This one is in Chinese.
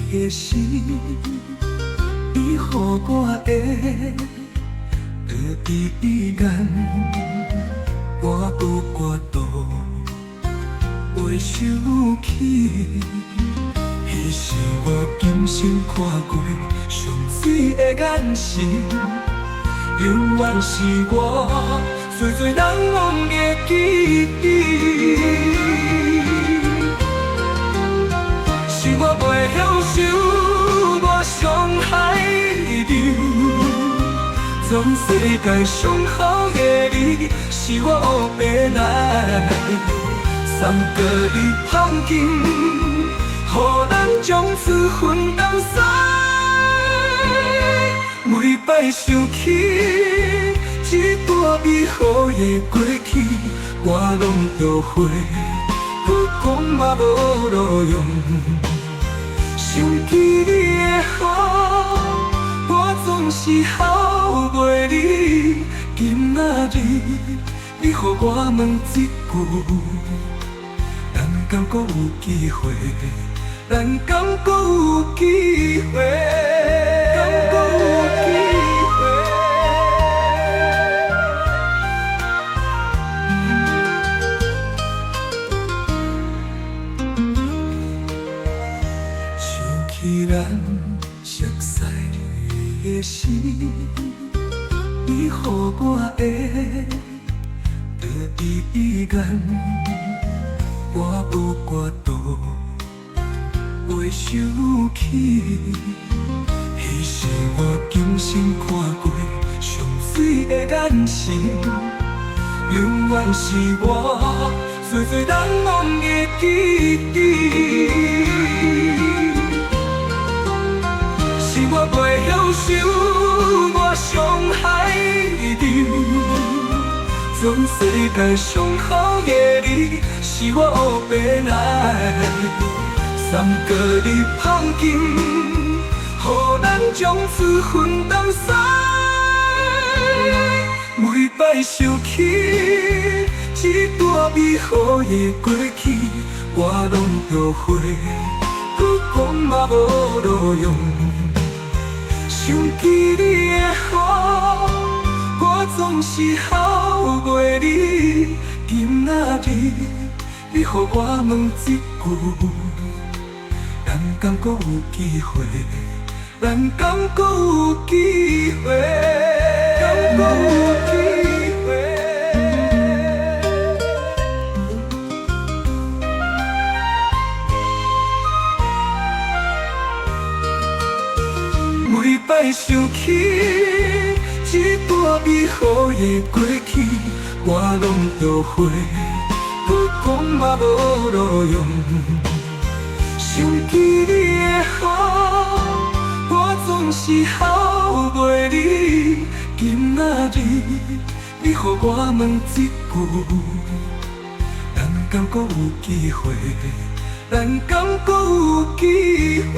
的诗，你予我的在彼岸，我有我度袂想起，彼是我今生看过上水的眼神，永远是我最最难忘的记忆。 是我袂晓想，我伤害你，全世界上好的你，是我黑白来，送过你旁近，予咱从此分东西。每摆想起这段美好的过去，我拢后悔，不讲嘛无路用。 想起你的好，我总是后悔你。今仔日，你予我问一句，咱敢搁有机会？咱敢搁有机会？敢搁有机会？ 依然熟悉的诗，你予我的在彼岸，我有我度袂想起，彼是我今生看过上水的眼神，永远是我最最难忘的记忆。 是我袂晓想，我伤害你，全世界上好的你，是我黑白来，送过你旁近，予咱从此分东西。每摆想起这段美好的过去，我拢后悔，不讲嘛无路用。 想起你的好，我总是后悔你。今仔日，你予我问一句，咱敢搁有机会？咱敢搁有机会？敢搁有机会？ 每摆想起这段美好的过去，我拢后悔，不讲嘛无路用。想起你的好，我总是后悔你。今仔日，你予我问一句，咱敢搁有机会？咱敢搁有机会？